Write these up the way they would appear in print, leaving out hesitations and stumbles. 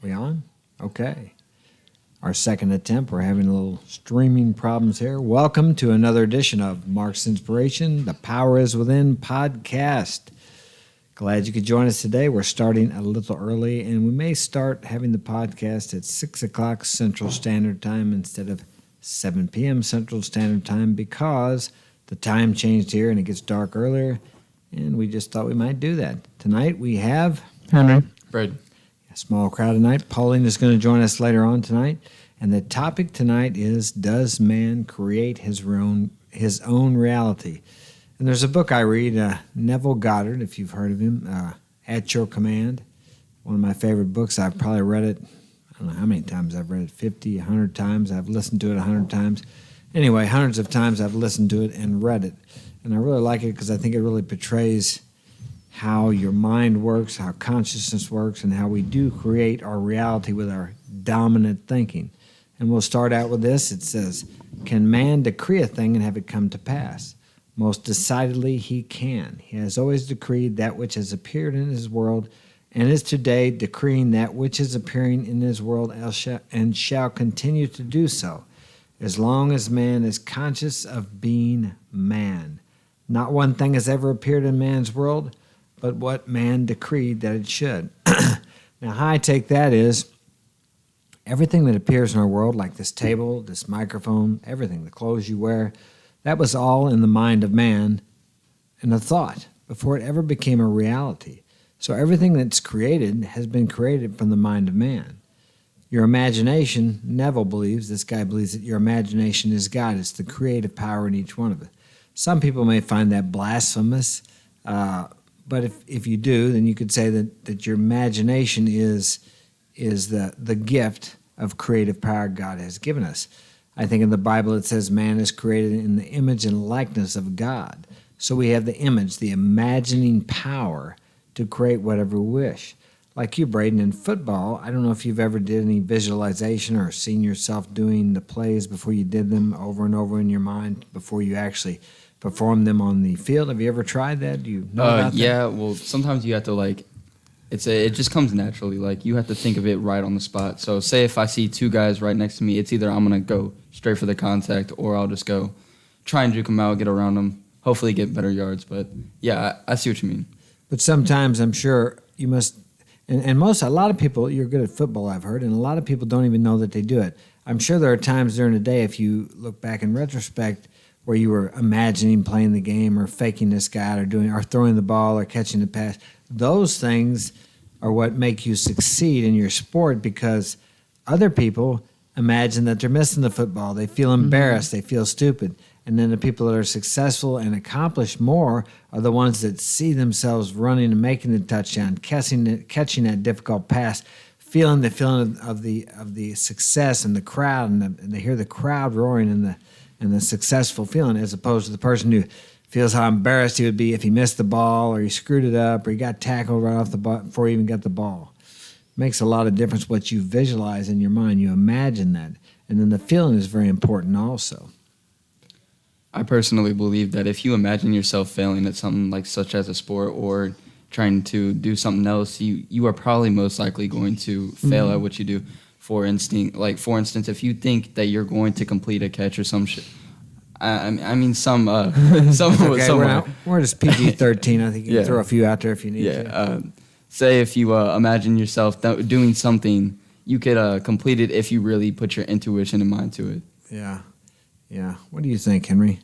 We on? Okay. Our second attempt. We're having a little streaming problems here. Welcome to another edition of Mark's Inspiration, The Power is Within podcast. Glad you could join us today. We're starting a little early, and we may start having the podcast at 6 o'clock Central Standard Time instead of 7 p.m. Central Standard Time because the time changed here and it gets dark earlier, and we just thought we might do that. Tonight we have Henry. Fred. a small crowd tonight. Pauline is going to join us later on tonight. And the topic tonight is, does man create his own reality? And there's a book I read, Neville Goddard, if you've heard of him, At Your Command. One of my favorite books. I've probably read it, I don't know how many times I've read it, 50, 100 times. I've listened to it 100 times. Anyway, hundreds of times I've listened to it and read it. And I really like it because I think it really portrays how your mind works, how consciousness works, and how we do create our reality with our dominant thinking. And we'll start out with this. It says, can man decree a thing and have it come to pass? Most decidedly he can. He has always decreed that which has appeared in his world, and is today decreeing that which is appearing in his world and shall continue to do so, as long as man is conscious of being man. Not one thing has ever appeared in man's world, but what man decreed that it should. Now, how I take that is, everything that appears in our world, like this table, this microphone, everything, the clothes you wear, that was all in the mind of man and a thought before it ever became a reality. So everything that's created has been created from the mind of man. Your imagination, Neville believes, this guy believes that your imagination is God. It's the creative power in each one of it. Some people may find that blasphemous, but if you do, then you could say that your imagination is the gift of creative power God has given us. I think in the Bible it says man is created in the image and likeness of God. So we have the image, the imagining power to create whatever we wish. Like you, Braden, in football, I don't know if you've ever did any visualization or seen yourself doing the plays before you did them over and over in your mind before you actually performed them on the field. Have you ever tried that? Do you know about that? Yeah, well, sometimes you have to, it just comes naturally. Like, you have to think of it right on the spot. So say if I see two guys right next to me, it's either I'm going to go straight for the contact or I'll just go try and juke them out, get around them, hopefully get better yards. But, yeah, I see what you mean. But sometimes I'm sure you must, and a lot of people, you're good at football, I've heard, and a lot of people don't even know that they do it. I'm sure there are times during the day, if you look back in retrospect, where you were imagining playing the game or faking this guy or throwing the ball or catching the pass. Those things are what make you succeed in your sport because other people imagine that they're missing the football. They feel embarrassed. They feel stupid. And then the people that are successful and accomplish more are the ones that see themselves running and making the touchdown, catching that difficult pass, feeling the feeling of the success and the crowd, and they hear the crowd roaring and the successful feeling, as opposed to the person who feels how embarrassed he would be if he missed the ball or he screwed it up or he got tackled right off the ball before he even got the ball. It makes a lot of difference what you visualize in your mind. You imagine that. And then the feeling is very important also. I personally believe that if you imagine yourself failing at something such as a sport or trying to do something else, you are probably most likely going to fail at what you do. For instance, if you think that you're going to complete a catch or some shit, we're just PG-13. I think you can throw a few out there if you need to. Say if you imagine yourself doing something, you could complete it if you really put your intuition and mind to it. Yeah. What do you think, Henry?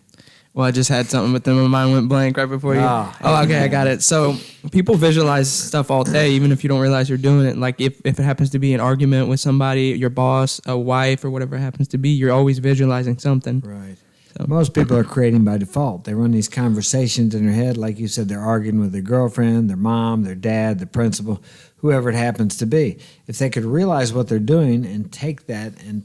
Well, I just had something, but then my mind went blank right before you. Oh, okay, I got it. So people visualize stuff all day, even if you don't realize you're doing it. Like if it happens to be an argument with somebody, your boss, a wife, or whatever it happens to be, you're always visualizing something. Right. So most people are creating by default. They run these conversations in their head. Like you said, they're arguing with their girlfriend, their mom, their dad, the principal, whoever it happens to be. If they could realize what they're doing and take that and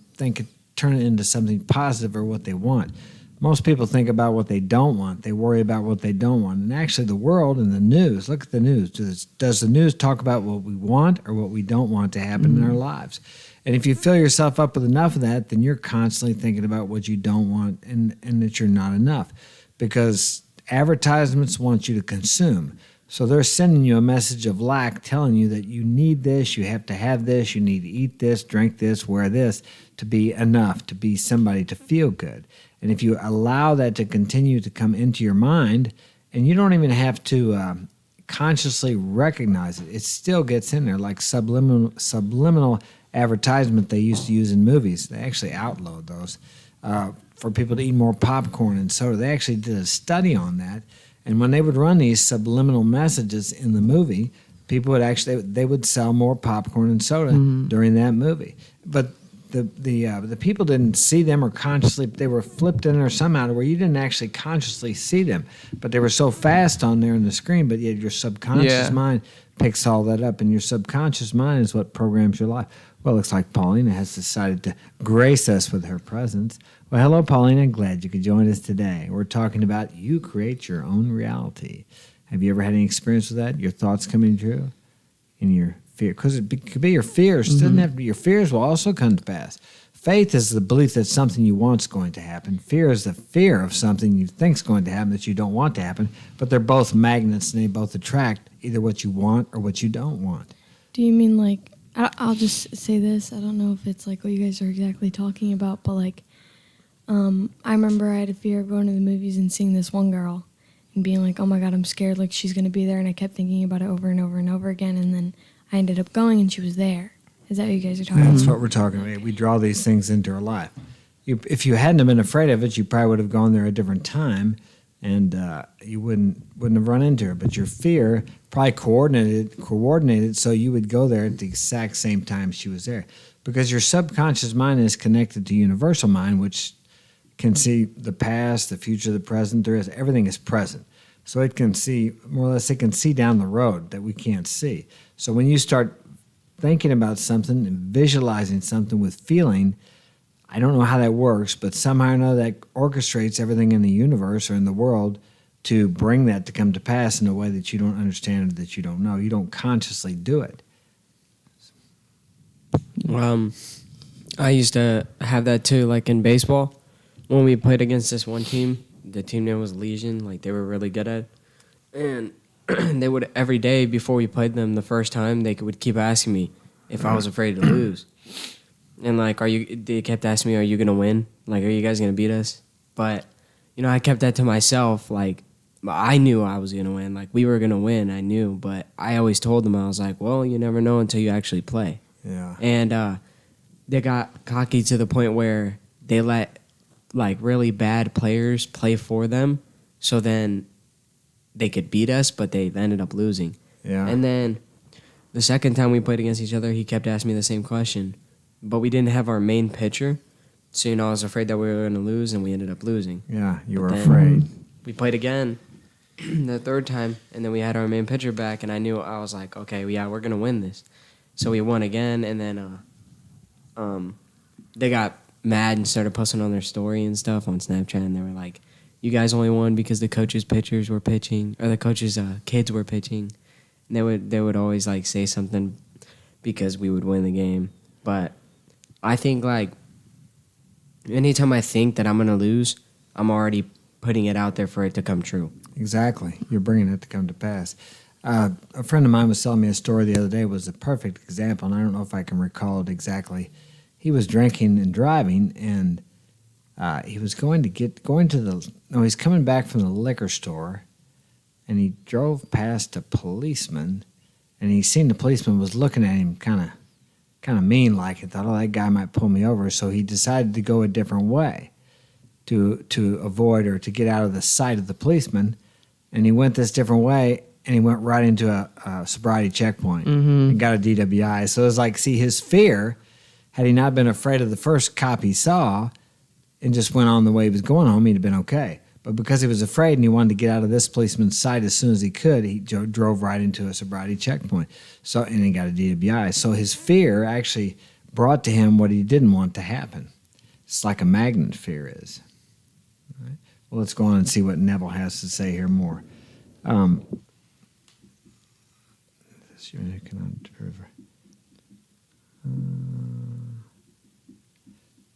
turn it into something positive or what they want. Most people think about what they don't want. They worry about what they don't want. And actually the world and the news, look at the news. Does the news talk about what we want or what we don't want to happen in our lives? And if you fill yourself up with enough of that, then you're constantly thinking about what you don't want and that you're not enough. Because advertisements want you to consume. So they're sending you a message of lack, telling you that you need this, you have to have this, you need to eat this, drink this, wear this to be enough, to be somebody, to feel good. And if you allow that to continue to come into your mind, and you don't even have to consciously recognize it, it still gets in there, like subliminal advertisement they used to use in movies. They actually outlawed those for people to eat more popcorn and soda. They actually did a study on that. And when they would run these subliminal messages in the movie, people would they would sell more popcorn and soda during that movie. But the people didn't see them or consciously, they were flipped in there somehow to where you didn't actually consciously see them. But they were so fast on there in the screen, but yet your subconscious mind picks all that up, and your subconscious mind is what programs your life. Well, it looks like Paulina has decided to grace us with her presence. Well, hello, Paulina. Glad you could join us today. We're talking about you create your own reality. Have you ever had any experience with that? Your thoughts coming true? In your fear? Because could be your fears. It doesn't have to be your fears will also come to pass. Faith is the belief that something you want is going to happen. Fear is the fear of something you think is going to happen that you don't want to happen. But they're both magnets, and they both attract either what you want or what you don't want. Do you mean like, I'll just say this. I don't know if it's like what you guys are exactly talking about, but like, I remember I had a fear of going to the movies and seeing this one girl and being like, oh my God, I'm scared, like she's going to be there. And I kept thinking about it over and over and over again. And then I ended up going and she was there. Is that what you guys are talking about? That's what we're talking about. We draw these things into our life. If you hadn't have been afraid of it, you probably would have gone there a different time, and you wouldn't have run into her. But your fear probably coordinated so you would go there at the exact same time she was there. Because your subconscious mind is connected to universal mind, which can see the past, the future, the present. Everything is present. So it can see, more or less, it can see down the road that we can't see. So when you start thinking about something and visualizing something with feeling, I don't know how that works, but somehow or another that orchestrates everything in the universe or in the world to bring that to come to pass in a way that you don't understand or that you don't know. You don't consciously do it. I used to have that too, like in baseball. When we played against this one team, the team name was Legion, like they were really good at it. And they would, every day before we played them the first time, they would keep asking me if I was afraid to lose. And like, they kept asking me, are you going to win? Like, are you guys going to beat us? But, I kept that to myself. Like, I knew I was going to win. Like, we were going to win, I knew. But I always told them, I was like, well, you never know until you actually play. Yeah. And they got cocky to the point where they let, like, really bad players play for them. So then they could beat us, but they ended up losing. Yeah. And then the second time we played against each other, he kept asking me the same question. But we didn't have our main pitcher. So, I was afraid that we were going to lose, and we ended up losing. Yeah, you were Then afraid. We played again the third time, and then we had our main pitcher back, and I was like, okay, yeah, we're going to win this. So we won again, and then they got mad and started posting on their story and stuff on Snapchat, and they were like, you guys only won because the coaches' pitchers were pitching, or the coaches' kids were pitching. And they would always like say something because we would win the game. But I think like anytime I think that I'm gonna lose, I'm already putting it out there for it to come true. Exactly, you're bringing it to come to pass. A friend of mine was telling me a story the other day. It was a perfect example, and I don't know if I can recall it exactly. He was drinking and driving, and he was he's coming back from the liquor store, and he drove past a policeman, and he seen the policeman was looking at him kind of mean like, and thought, oh, that guy might pull me over. So he decided to go a different way to avoid or to get out of the sight of the policeman, and he went this different way, and he went right into a sobriety checkpoint and got a DWI. So it was like, see, his fear, had he not been afraid of the first cop he saw and just went on the way he was going home, he'd have been okay. But because he was afraid and he wanted to get out of this policeman's sight as soon as he could, he drove right into a sobriety checkpoint. And he got a DWI. So his fear actually brought to him what he didn't want to happen. It's like a magnet, fear is. All right. Well, let's go on and see what Neville has to say here more.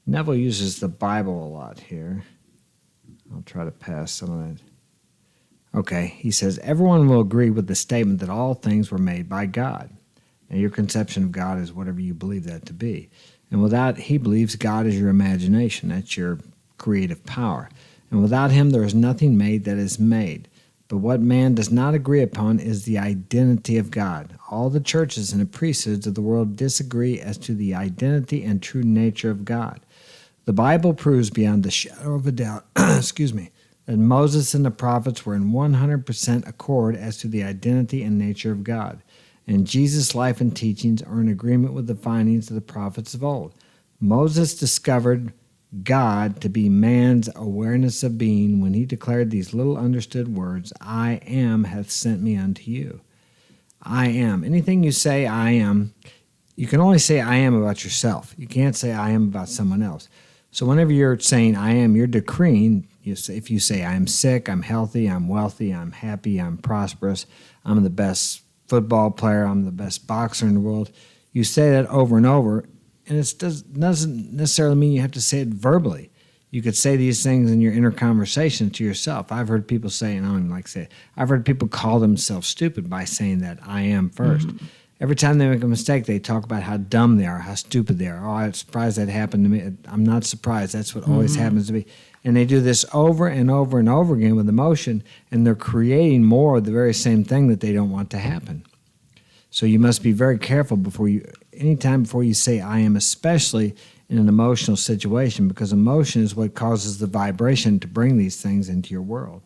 Neville uses the Bible a lot here. I'll try to pass some of that. Okay, he says, everyone will agree with the statement that all things were made by God. Now, your conception of God is whatever you believe that to be. And without, he believes God is your imagination. That's your creative power. And without him, there is nothing made that is made. But what man does not agree upon is the identity of God. All the churches and the priesthoods of the world disagree as to the identity and true nature of God. The Bible proves beyond the shadow of a doubt, excuse me, that Moses and the prophets were in 100% accord as to the identity and nature of God. And Jesus' life and teachings are in agreement with the findings of the prophets of old. Moses discovered God to be man's awareness of being when he declared these little understood words, I am hath sent me unto you. I am. Anything you say, I am, you can only say I am about yourself. You can't say I am about someone else. So whenever you're saying I am, you're decreeing. If you say I'm sick, I'm healthy, I'm wealthy, I'm happy, I'm prosperous, I'm the best football player, I'm the best boxer in the world, you say that over and over, and it doesn't necessarily mean you have to say it verbally. You could say these things in your inner conversation to yourself. I've heard people say, and I don't even like to say it, I've heard people call themselves stupid by saying that I am first. Mm-hmm. Every time they make a mistake, they talk about how dumb they are, how stupid they are. Oh, I'm surprised that happened to me. I'm not surprised. That's what always happens to me. And they do this over and over and over again with emotion, and they're creating more of the very same thing that they don't want to happen. So you must be very careful anytime before you say I am, especially in an emotional situation, because emotion is what causes the vibration to bring these things into your world.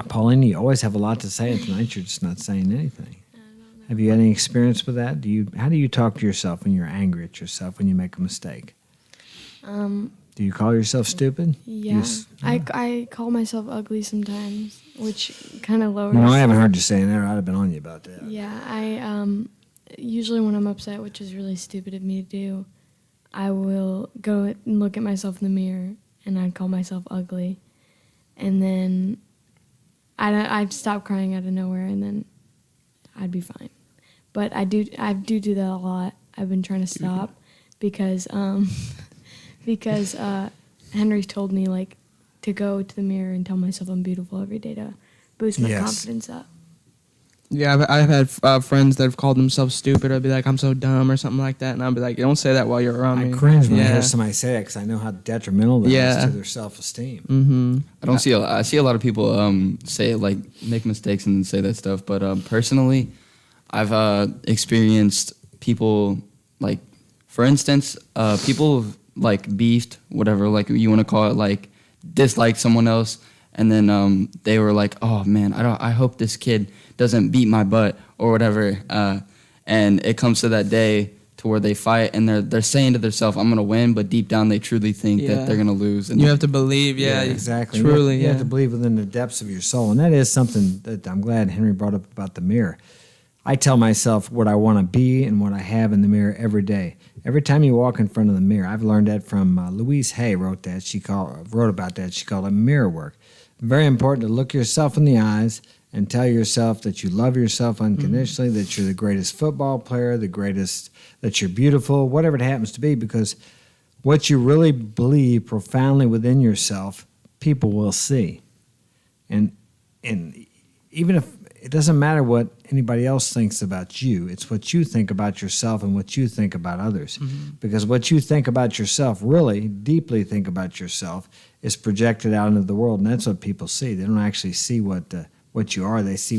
Pauline, you always have a lot to say, and tonight you're just not saying anything. Have you had any experience with that? How do you talk to yourself when you're angry at yourself when you make a mistake? Do you call yourself stupid? Yeah. I call myself ugly sometimes, which kind of lowers. No, I haven't heard you saying that. I'd have been on you about that. Yeah, I usually when I'm upset, which is really stupid of me to do, I will go and look at myself in the mirror, and I'd call myself ugly, and then I'd stop crying out of nowhere, and then I'd be fine. But I do that a lot. I've been trying to stop because Henry told me like to go to the mirror and tell myself I'm beautiful every day to boost my confidence up. Yeah, I've had friends that have called themselves stupid. I'd be like, I'm so dumb or something like that. And I'd be like, don't say that while you're around me. I cringe when I hear somebody say it because I know how detrimental that is to their self-esteem. Mm-hmm. I see a lot of people say it, like make mistakes and then say that stuff. But personally, I've experienced people, like, for instance, people like beefed, whatever, like you want to call it, like disliked someone else. And then they were like, oh, man, I hope this kid doesn't beat my butt or whatever. And it comes to that day to where they fight and they're saying to themselves, I'm going to win, but deep down they truly think that they're going to lose. And you have to believe, exactly. Truly, you have to believe within the depths of your soul. And that is something that I'm glad Henry brought up about the mirror. I tell myself what I want to be and what I have in the mirror every day. Every time you walk in front of the mirror, I've learned that from Louise Hay wrote about that. She called it mirror work. Very important to look yourself in the eyes and tell yourself that you love yourself unconditionally, that you're the greatest football player, that you're beautiful, whatever it happens to be, because what you really believe profoundly within yourself, people will see. And even if it doesn't matter what anybody else thinks about you, it's what you think about yourself and what you think about others. Mm-hmm. Because what you think about yourself, really deeply think about yourself, is projected out into the world, and that's what people see. They don't actually see what you are. They see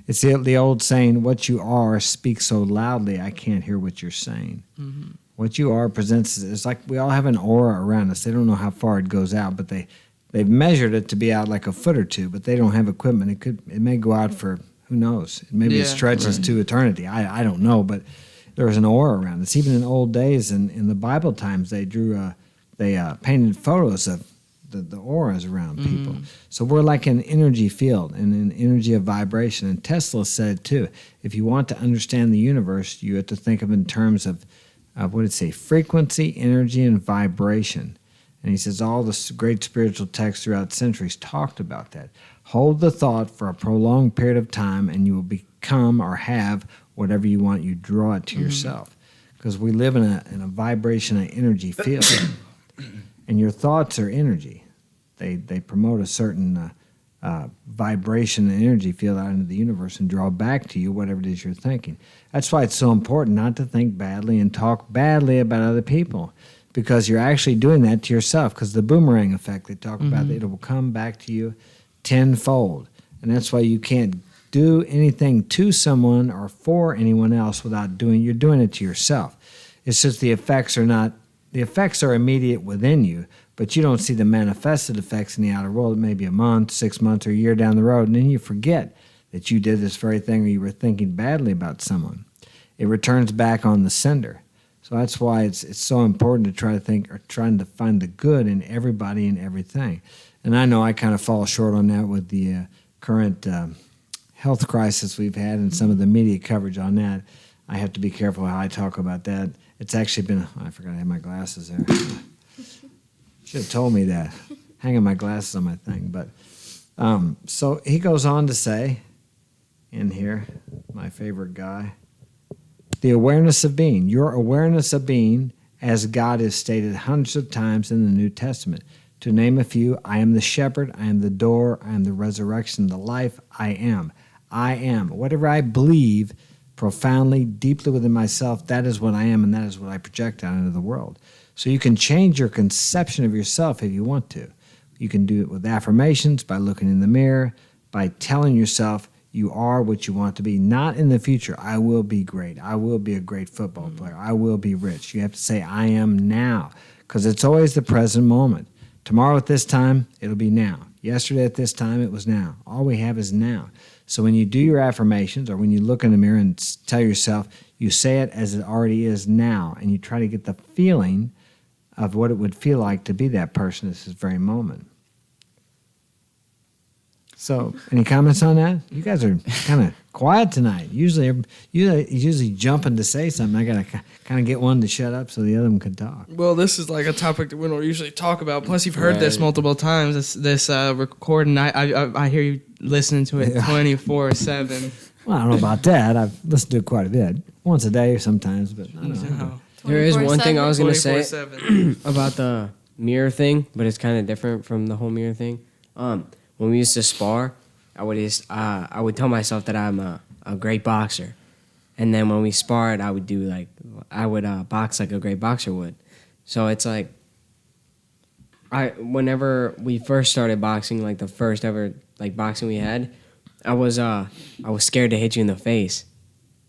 it's the old saying, what you are speaks so loudly I can't hear what you're saying. Mm-hmm. What you are presents, it's like we all have an aura around us. They don't know how far it goes out, but they've measured it to be out like a foot or two, but they don't have equipment. It may go out for, who knows? Maybe it stretches to eternity. I don't know, but there was an aura around us. Even in old days, in the Bible times, they painted photos of the auras around people. So we're like an energy field and an energy of vibration. And Tesla said too, if you want to understand the universe, you have to think of it in terms of what did it say? Frequency, energy, and vibration. And he says all the great spiritual texts throughout centuries talked about that. Hold the thought for a prolonged period of time and you will become or have whatever you want. You draw it to yourself. Because we live in a vibration, an energy field. And your thoughts are energy. They promote a certain vibration and energy field out into the universe and draw back to you whatever it is you're thinking. That's why it's so important not to think badly and talk badly about other people, because you're actually doing that to yourself, because the boomerang effect they talk about, it will come back to you tenfold. And that's why you can't do anything to someone or for anyone else without you're doing it to yourself. It's just the effects are immediate within you, but you don't see the manifested effects in the outer world. It may be a month, 6 months, or a year down the road, and then you forget that you did this very thing or you were thinking badly about someone. It returns back on the sender. So that's why it's so important to try to think or trying to find the good in everybody and everything. And I know I kind of fall short on that with the current health crisis we've had and some of the media coverage on that. I have to be careful how I talk about that. It's actually been, I forgot I had my glasses there. Should have told me that. Hanging my glasses on my thing. But so he goes on to say in here, my favorite guy, the awareness of being, your awareness of being, as God is stated hundreds of times in the New Testament. To name a few, I am the shepherd, I am the door, I am the resurrection, the life, I am. I am. Whatever I believe profoundly, deeply within myself, that is what I am, and that is what I project out into the world. So you can change your conception of yourself if you want to. You can do it with affirmations, by looking in the mirror, by telling yourself you are what you want to be. Not in the future, I will be great. I will be a great football player. I will be rich. You have to say, I am now, because it's always the present moment. Tomorrow at this time, it'll be now. Yesterday at this time, it was now. All we have is now. So when you do your affirmations or when you look in the mirror and tell yourself, you say it as it already is now, and you try to get the feeling of what it would feel like to be that person at this very moment. So, any comments on that? You guys are kind of quiet tonight. Usually jumping to say something. I got to kind of get one to shut up so the other one can talk. Well, this is like a topic that we don't usually talk about. Plus, you've heard this multiple times. This recording, I hear you listening to it 24/7. Well, I don't know about that. I've listened to it quite a bit. Once a day or sometimes, but I don't know. There is one thing I was going to say 24/7. about the mirror thing, but it's kind of different from the whole mirror thing. When we used to spar, I would tell myself that I'm a great boxer, and then when we sparred, I would box like a great boxer would. So it's like, whenever we first started boxing, like the first ever like boxing we had, I was scared to hit you in the face,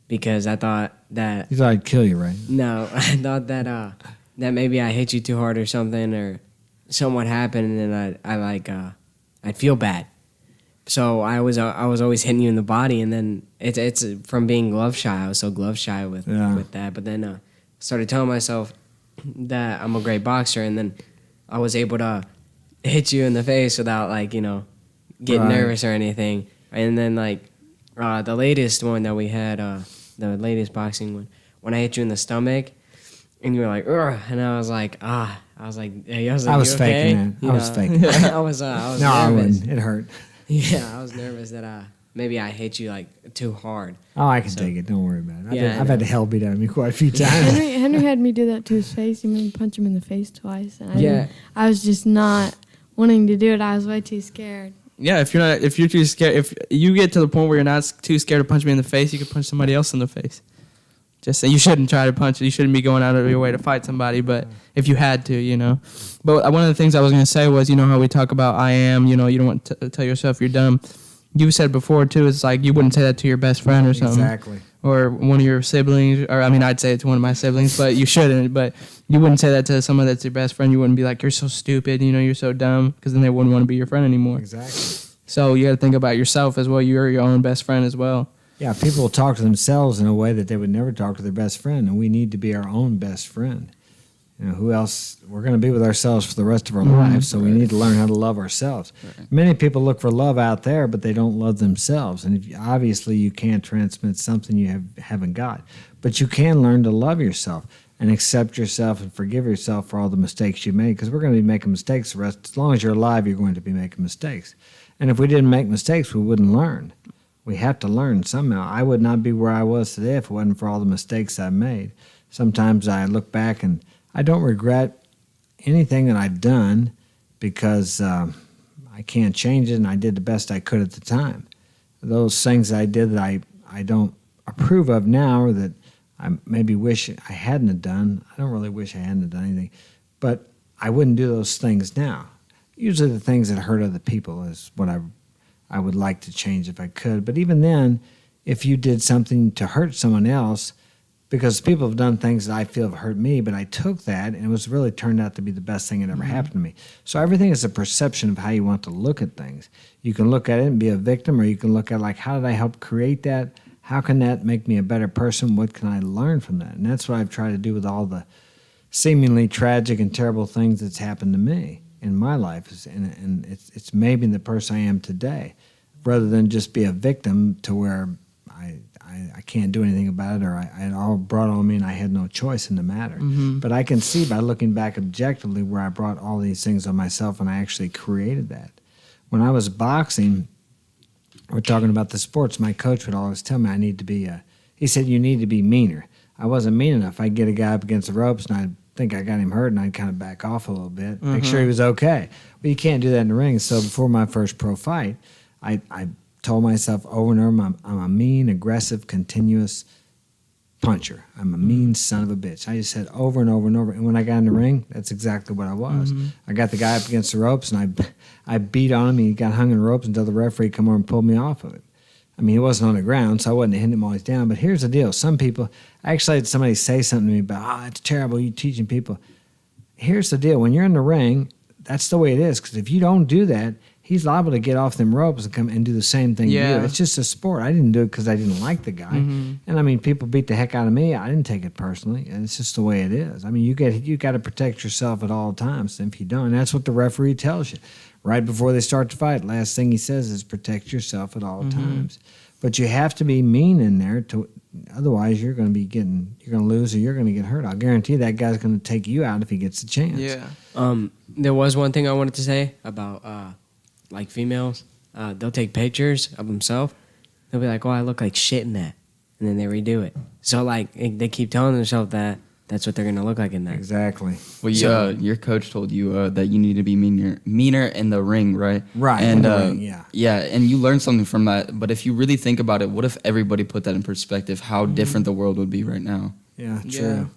because I thought that You thought I'd kill you, right? no, I thought that maybe I hit you too hard or something, or something would happen, and then I'd feel bad. So I was always hitting you in the body, and then it's from being glove shy. I was so glove shy with that. But then started telling myself that I'm a great boxer, and then I was able to hit you in the face without getting nervous or anything. And then the latest one that we had, the latest boxing one, when I hit you in the stomach, and you were like, ugh, and I was like, I was faking that. I was faking. I was No, nervous. I wouldn't. It hurt. Yeah, I was nervous that maybe I hit you too hard. Oh, I can take it. Don't worry about it. Yeah, I've had the hell beat out of me quite a few times. Henry had me do that to his face. He made me punch him in the face twice, and I was just not wanting to do it. I was way too scared. Yeah, if you're too scared, if you get to the point where you're not too scared to punch me in the face, you can punch somebody else in the face. Just say you shouldn't try to punch. You shouldn't be going out of your way to fight somebody. But if you had to, But one of the things I was going to say was, how we talk about I am. You don't want to tell yourself you're dumb. You said before too. It's like you wouldn't say that to your best friend or something. Exactly. Or one of your siblings. Or I'd say it to one of my siblings, but you shouldn't. But you wouldn't say that to someone that's your best friend. You wouldn't be like, you're so stupid. You're so dumb, because then they wouldn't want to be your friend anymore. Exactly. So you got to think about yourself as well. You're your own best friend as well. Yeah, people will talk to themselves in a way that they would never talk to their best friend, and we need to be our own best friend. Who else? We're going to be with ourselves for the rest of our lives, so we need to learn how to love ourselves. Right. Many people look for love out there, but they don't love themselves, and obviously you can't transmit something you haven't got. But you can learn to love yourself and accept yourself and forgive yourself for all the mistakes you made, because we're going to be making mistakes the rest. As long as you're alive, you're going to be making mistakes. And if we didn't make mistakes, we wouldn't learn. We have to learn somehow. I would not be where I was today if it wasn't for all the mistakes I made. Sometimes I look back and I don't regret anything that I've done, because I can't change it, and I did the best I could at the time. Those things I did that I don't approve of now, or that I maybe wish I hadn't have done. I don't really wish I hadn't have done anything, but I wouldn't do those things now. Usually the things that hurt other people is what I would like to change if I could. But even then, if you did something to hurt someone else, because people have done things that I feel have hurt me, but I took that and it was really turned out to be the best thing that ever happened to me. So everything is a perception of how you want to look at things. You can look at it and be a victim, or you can look at like, how did I help create that? How can that make me a better person? What can I learn from that? And that's what I've tried to do with all the seemingly tragic and terrible things that's happened to me in my life. And it's made me the person I am today, rather than just be a victim to where I can't do anything about it, or it all brought on me and I had no choice in the matter. But I can see by looking back objectively where I brought all these things on myself, and I actually created that. When I was boxing, we're talking about the sports, my coach would always tell me I need to be, he said, you need to be meaner. I wasn't mean enough. I'd get a guy up against the ropes and I'd think I got him hurt, and I'd kind of back off a little bit, make sure he was okay. But you can't do that in the ring. So before my first pro fight, I told myself over and over, I'm a mean, aggressive, continuous puncher. I'm a mean son of a bitch. I just said over and over and over. And when I got in the ring, that's exactly what I was. I got the guy up against the ropes, and I beat on him. He got hung in the ropes until the referee come over and pulled me off of it. I mean, he wasn't on the ground, so I wasn't hitting him while he's down. But here's the deal. Some people, I actually had somebody say something to me about, it's terrible, you teaching people. Here's the deal. When you're in the ring, that's the way it is. Because if you don't do that, he's liable to get off them ropes and come and do the same thing to you. It's just a sport. I didn't do it because I didn't like the guy. And I mean, people beat the heck out of me. I didn't take it personally. And it's just the way it is. I mean, you got to protect yourself at all times. And if you don't, and that's what the referee tells you. Right before they start the fight, last thing he says is protect yourself at all times. But you have to be mean in there, otherwise you're going to lose, or you're going to get hurt. I'll guarantee that guy's going to take you out if he gets a chance. Yeah. There was one thing I wanted to say about like females. They'll take pictures of themselves. They'll be like, "Oh, I look like shit in that," and then they redo it. So like they keep telling themselves that that's what they're gonna look like in that. Exactly. Well, your coach told you that you need to be meaner in the ring, right? Right. And in the ring, yeah. Yeah, and you learned something from that. But if you really think about it, what if everybody put that in perspective? How different the world would be right now? Yeah, true.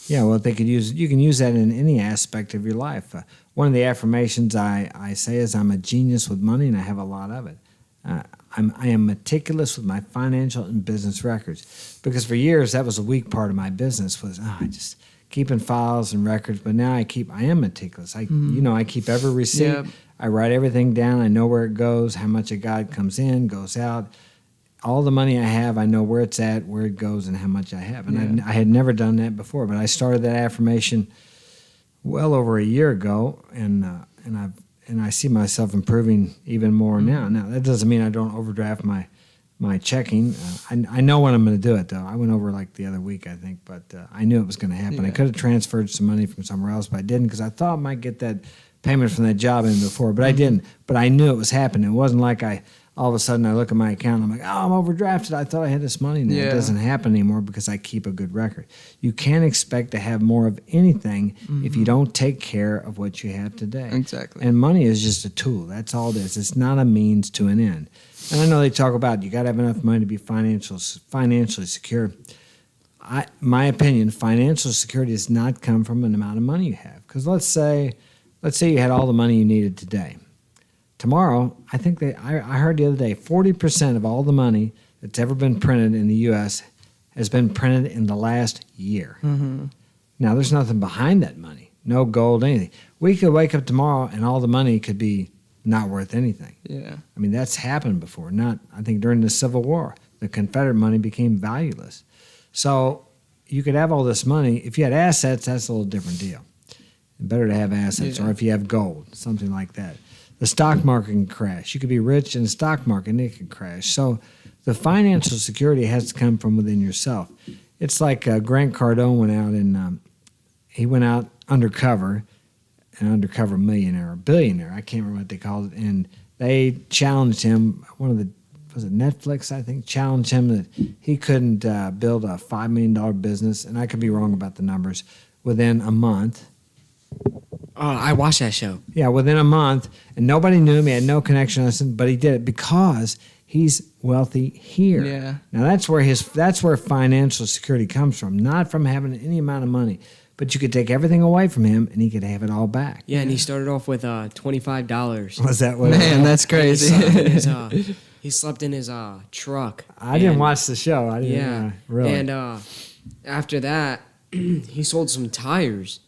Yeah, well, you can use that in any aspect of your life. One of the affirmations I say is, I'm a genius with money, and I have a lot of it. I am meticulous with my financial and business records, because for years that was a weak part of my business, was just keeping files and records. But now I am meticulous. I keep every receipt. Yep. I write everything down. I know where it goes, how much a guide comes in, goes out. All the money I have, I know where it's at, where it goes, and how much I have. And I had never done that before, but I started that affirmation well over a year ago, and I see myself improving even more now. Now, that doesn't mean I don't overdraft my checking. I know when I'm going to do it, though. I went over like the other week, I think, but I knew it was going to happen. I could have transferred some money from somewhere else, but I didn't, because I thought I might get that payment from that job in before, but I didn't. But I knew it was happening. It wasn't like all of a sudden I look at my account and I'm like, I'm overdrafted. I thought I had this money now. It doesn't happen anymore because I keep a good record. You can't expect to have more of anything if you don't take care of what you have today. Exactly. And money is just a tool. That's all it is. It's not a means to an end. And I know they talk about you got to have enough money to be financially secure. My opinion, financial security does not come from an amount of money you have. Because let's say you had all the money you needed today. Tomorrow, I think I heard the other day, 40% of all the money that's ever been printed in the U.S. has been printed in the last year. Now, there's nothing behind that money. No gold, anything. We could wake up tomorrow and all the money could be not worth anything. Yeah. I mean, that's happened before. I think during the Civil War, the Confederate money became valueless. So you could have all this money. If you had assets, that's a little different deal. Better to have assets, or if you have gold, something like that. The stock market can crash. You could be rich in the stock market and it can crash. So the financial security has to come from within yourself. It's like Grant Cardone went out and he went out undercover, an undercover millionaire or billionaire. I can't remember what they called it. And they challenged him, was it Netflix, I think, challenged him that he couldn't build a $5 million business, and I could be wrong about the numbers, within a month. Oh, I watched that show. Yeah, within a month, and nobody knew him. He had no connection, but he did it because he's wealthy here. Yeah. Now that's where financial security comes from, not from having any amount of money. But you could take everything away from him, and he could have it all back. Yeah, and he started off with $25. Was that what? Man, that's crazy. He slept in his truck. I didn't watch the show. I didn't. Yeah, really. And after that, he sold some tires.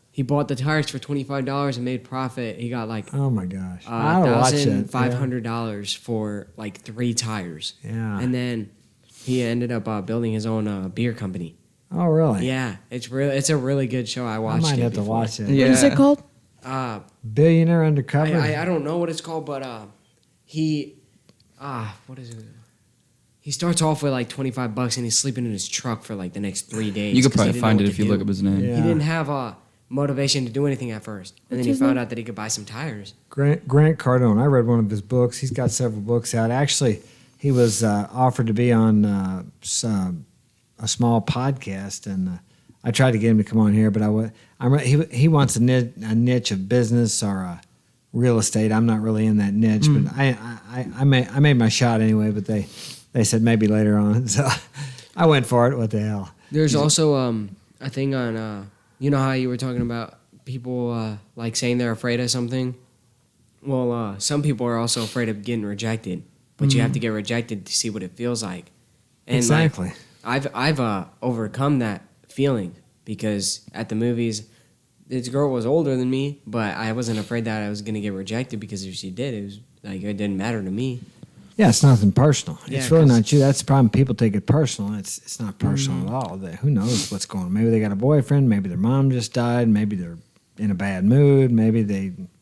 He bought the tires for $25 and made profit. He got like oh my gosh, I watch it. $1,500 for like 3 tires. Yeah. And then he ended up building his own beer company. Oh really? Yeah, it's a really good show. I I watched might it have to before. watch it. Yeah. What is it called? Billionaire Undercover. I don't know what it's called, but what is it? He starts off with like $25 and he's sleeping in his truck for like the next 3 days. You could 'cause he probably didn't know find what it to if you do. look up his name. Yeah. He didn't have motivation to do anything at first, and then What's he his found name? out that he could buy some tires. Grant Cardone. I read one of his books. He's got several books out. Actually, he was offered to be on a small podcast, and I tried to get him to come on here, but he wants a niche of business or real estate. I'm not really in that niche, but I made my shot anyway. But they said maybe later on, so I went for it. What the hell? There's also a thing on you know how you were talking about people like saying they're afraid of something. Well, some people are also afraid of getting rejected, but you have to get rejected to see what it feels like. And Exactly. I've overcome that feeling because at the movies, this girl was older than me, but I wasn't afraid that I was gonna get rejected because if she did, it was like it didn't matter to me. Yeah, it's nothing personal. Yeah, It's really 'cause- not you. That's the problem. People take it personal. It's not personal at all. Who knows what's going on? Maybe they got a boyfriend. Maybe their mom just died. Maybe they're in a bad mood. Maybe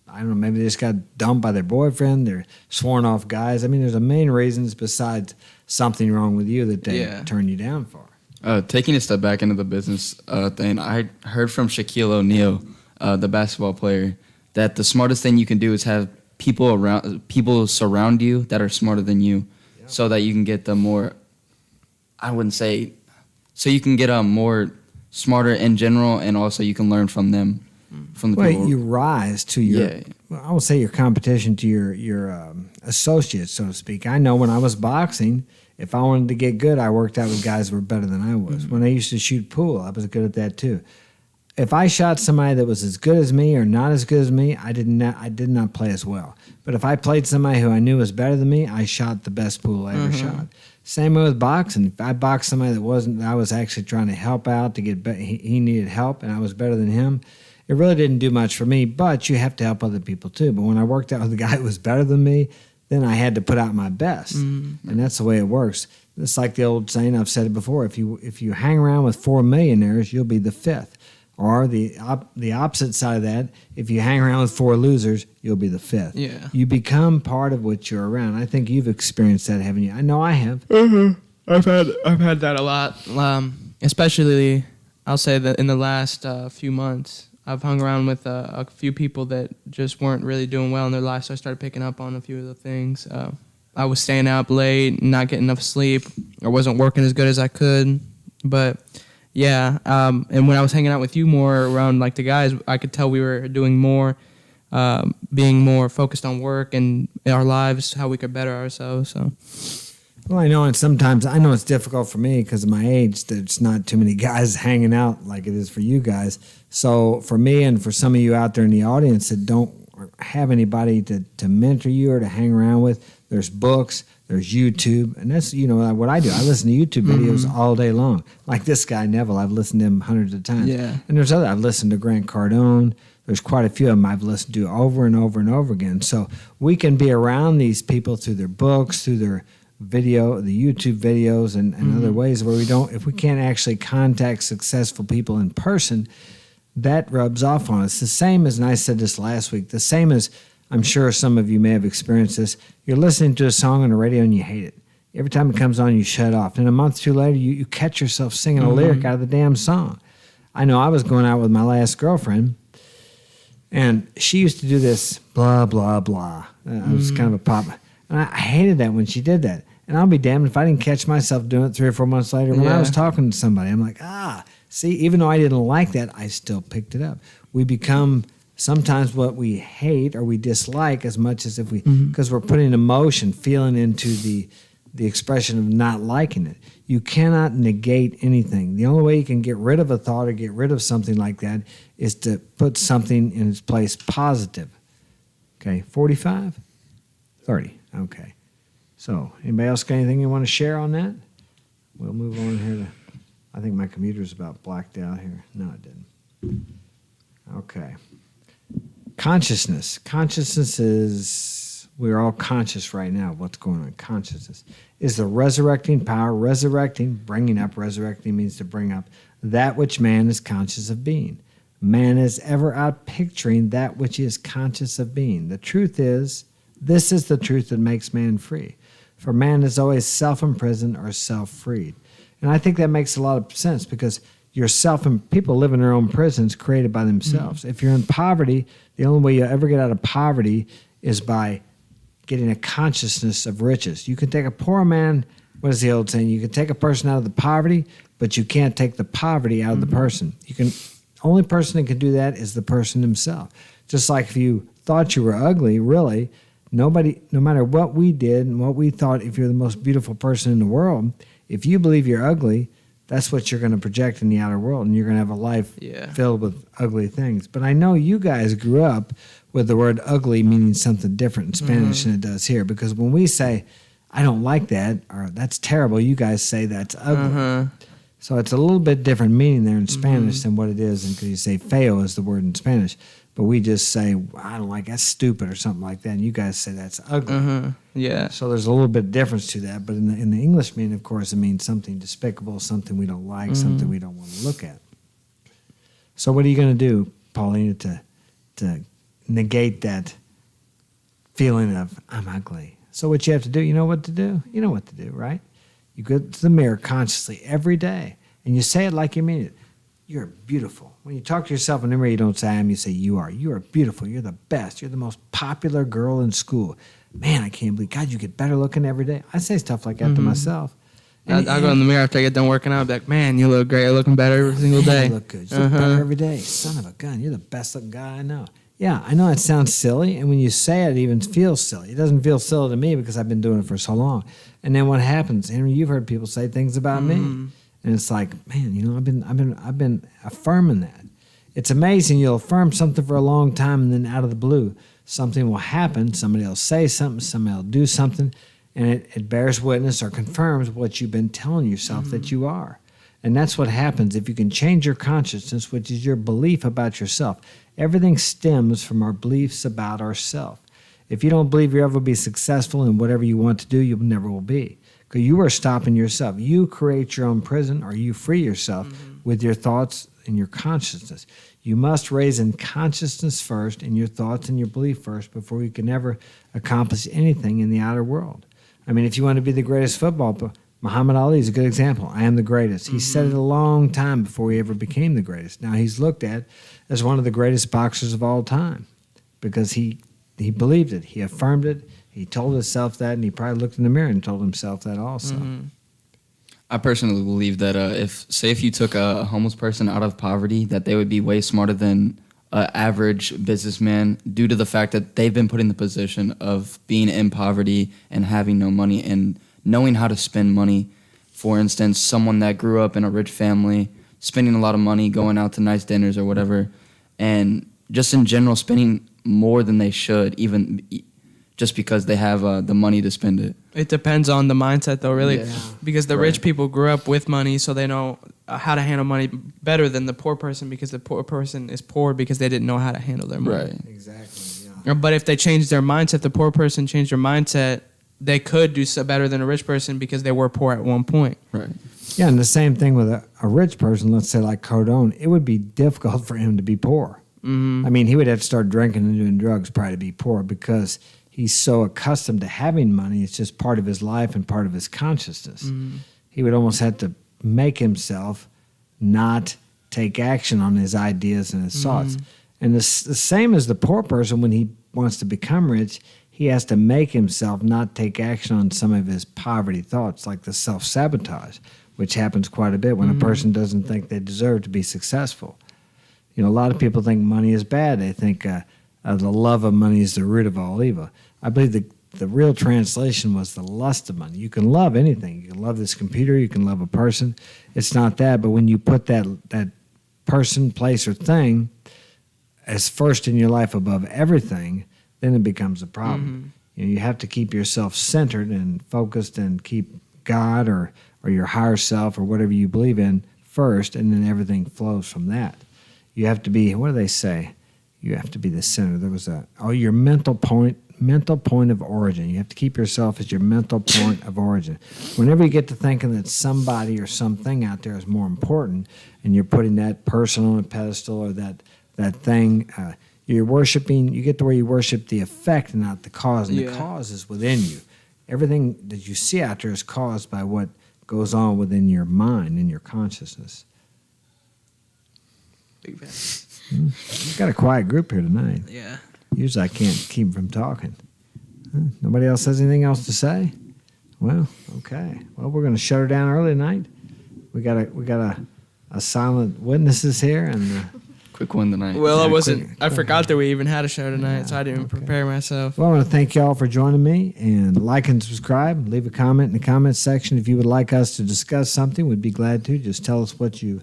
I don't know. Maybe they just got dumped by their boyfriend. They're sworn off guys. I mean, there's a million reasons besides something wrong with you that they turn you down for. Taking a step back into the business thing, I heard from Shaquille O'Neal, the basketball player, that the smartest thing you can do is have people surround you that are smarter than you, so that you can get the more. I wouldn't say, so you can get more smarter in general, and also you can learn from them, from the people. Well, you rise to your. Yeah. Well, I would say your competition to your associates, so to speak. I know when I was boxing, if I wanted to get good, I worked out with guys who were better than I was. When I used to shoot pool, I was good at that too. If I shot somebody that was as good as me or not as good as me, I did not play as well. But if I played somebody who I knew was better than me, I shot the best pool I ever shot. Same way with boxing. If I boxed somebody that I was actually trying to help out to get better, he needed help and I was better than him, it really didn't do much for me, but you have to help other people too. But when I worked out with a guy who was better than me, then I had to put out my best. And that's the way it works. It's like the old saying, I've said it before, if you hang around with 4 millionaires, you'll be the 5th. Or the opposite side of that, if you hang around with 4 losers, you'll be the 5th. Yeah. You become part of what you're around. I think you've experienced that, haven't you? I know I have. I've had that a lot. Especially, I'll say that in the last few months, I've hung around with a few people that just weren't really doing well in their life, so I started picking up on a few of the things. I was staying up late, not getting enough sleep. I wasn't working as good as I could, but yeah. And when I was hanging out with you more around like the guys, I could tell we were doing more, being more focused on work and our lives, how we could better ourselves. So. Well, I know, and sometimes I know it's difficult for me because of my age. There's not too many guys hanging out like it is for you guys. So for me and for some of you out there in the audience that don't have anybody to mentor you or to hang around with, there's books, there's YouTube, and that's what I do. I listen to YouTube videos all day long. Like this guy Neville, I've listened to him hundreds of times. Yeah. And there's other. I've listened to Grant Cardone. There's quite a few of them I've listened to over and over and over again. So we can be around these people through their books, through their the YouTube videos and other ways where if we can't actually contact successful people in person, that rubs off on us. The same as, and I said this last week, the same as I'm sure some of you may have experienced this. You're listening to a song on the radio and you hate it. Every time it comes on, you shut off. And a month or two later, you catch yourself singing a lyric out of the damn song. I know I was going out with my last girlfriend, and she used to do this blah, blah, blah. I was kind of a pop. And I hated that when she did that. And I'll be damned if I didn't catch myself doing it 3 or 4 months later when I was talking to somebody. I'm like, see, even though I didn't like that, I still picked it up. We become sometimes what we hate or we dislike as much as if we, because we're putting emotion, feeling into the expression of not liking it. You cannot negate anything. The only way you can get rid of a thought or get rid of something like that is to put something in its place positive. Okay, 45? 30, okay. So, anybody else got anything you want to share on that? We'll move on here to, I think my computer's about blacked out here. No, it didn't. Okay. Consciousness. Consciousness is, we're all conscious right now of what's going on. Consciousness is the resurrecting power. Resurrecting, bringing up, resurrecting means to bring up that which man is conscious of being. Man is ever out picturing that which he is conscious of being. The truth is, this is the truth that makes man free. For man is always self-imprisoned or self-freed. And I think that makes a lot of sense because people live in their own prisons created by themselves. If you're in poverty, the only way you'll ever get out of poverty is by getting a consciousness of riches. You can take a poor man, what is the old saying? You can take a person out of the poverty, but you can't take the poverty out of the person. Only person that can do that is the person himself. Just like if you thought you were ugly, really, nobody, no matter what we did and what we thought, if you're the most beautiful person in the world, if you believe you're ugly, that's what you're going to project in the outer world, and you're going to have a life filled with ugly things. But I know you guys grew up with the word ugly meaning something different in Spanish than it does here, because when we say, I don't like that, or that's terrible, you guys say that's ugly. So it's a little bit different meaning there in Spanish than what it is, because you say feo is the word in Spanish, but we just say, I don't like, that's stupid or something like that, and you guys say that's ugly. Yeah. So there's a little bit of difference to that, but in the English meaning, of course, it means something despicable, something we don't like, something we don't want to look at. So what are you going to do, Paulina, to negate that feeling of, I'm ugly? So what you have to do, you know what to do? You know what to do, right? You go to the mirror consciously every day, and you say it like you mean it. You're beautiful. When you talk to yourself in the mirror, you don't say I am, you say you are. You are beautiful. You're the best. You're the most popular girl in school. Man, I can't believe, God, you get better looking every day. I say stuff like that to myself. I'll go in the mirror after I get done working out. I'll be like, man, you look great. You're looking better every single day. You look good. You look better every day. Son of a gun, you're the best looking guy I know. Yeah, I know it sounds silly, and when you say it, it even feels silly. It doesn't feel silly to me because I've been doing it for so long. And then what happens, Henry? You've heard people say things about me, and it's like, man, I've been affirming that. It's amazing. You'll affirm something for a long time, and then out of the blue, something will happen. Somebody will say something. Somebody will do something, and it bears witness or confirms what you've been telling yourself that you are. And that's what happens if you can change your consciousness, which is your belief about yourself. Everything stems from our beliefs about ourselves. If you don't believe you'll ever be successful in whatever you want to do, you never will be. Because you are stopping yourself. You create your own prison, or you free yourself with your thoughts and your consciousness. You must raise in consciousness first and your thoughts and your belief first before you can ever accomplish anything in the outer world. I mean, if you want to be the greatest football player, Muhammad Ali is a good example. I am the greatest. He said it a long time before he ever became the greatest. Now he's looked at as one of the greatest boxers of all time because he believed it. He affirmed it. He told himself that, and he probably looked in the mirror and told himself that also. I personally believe that if you took a homeless person out of poverty, that they would be way smarter than an average businessman due to the fact that they've been put in the position of being in poverty and having no money and knowing how to spend money. For instance, someone that grew up in a rich family, spending a lot of money, going out to nice dinners or whatever, and just in general spending more than they should, even just because they have the money to spend it. It depends on the mindset, though, really, because the rich Right. people grew up with money, so they know how to handle money better than the poor person, because the poor person is poor because they didn't know how to handle their money. Right. Exactly, yeah. But if they changed their mindset, the poor person changed their mindset, they could do so better than a rich person because they were poor at one point. Right. Yeah, and the same thing with a rich person, let's say like Cardone, it would be difficult for him to be poor. I mean, he would have to start drinking and doing drugs probably to be poor because he's so accustomed to having money. It's just part of his life and part of his consciousness. He would almost have to make himself not take action on his ideas and his thoughts. And the same as the poor person, when he wants to become rich, he has to make himself not take action on some of his poverty thoughts, like the self-sabotage, which happens quite a bit when a person doesn't think they deserve to be successful. A lot of people think money is bad. They think the love of money is the root of all evil. I believe the real translation was the lust of money. You can love anything. You can love this computer. You can love a person. It's not that. But when you put that person, place, or thing as first in your life above everything, then it becomes a problem. You have to keep yourself centered and focused and keep God or your higher self or whatever you believe in first, and then everything flows from that. You have to be, what do they say? You have to be the center. There was your mental point of origin. You have to keep yourself as your mental point of origin. Whenever you get to thinking that somebody or something out there is more important, and you're putting that person on a pedestal or that thing, you're worshiping. You get to where you worship the effect and not the cause, and the cause is within you. Everything that you see out there is caused by what goes on within your mind and your consciousness. Big fan. We've got a quiet group here tonight. Yeah. Usually I can't keep them from talking. Nobody else has anything else to say? Well, okay. Well, we're going to shut her down early tonight. We got a silent witnesses here, and Quick one tonight. Well, Yeah, I wasn't. quick. I forgot that we even had a show tonight, so I didn't even prepare myself. well, I want to thank y'all for joining me, and like and subscribe. Leave a comment in the comments section if you would like us to discuss something. We'd be glad to. Just tell us what you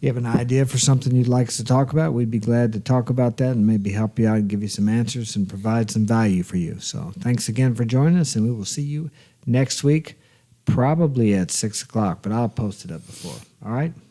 have an idea for something you'd like us to talk about. We'd be glad to talk about that and maybe help you out and give you some answers and provide some value for you. So thanks again for joining us, and we will see you next week, probably at 6 o'clock, but I'll post it up before. All right?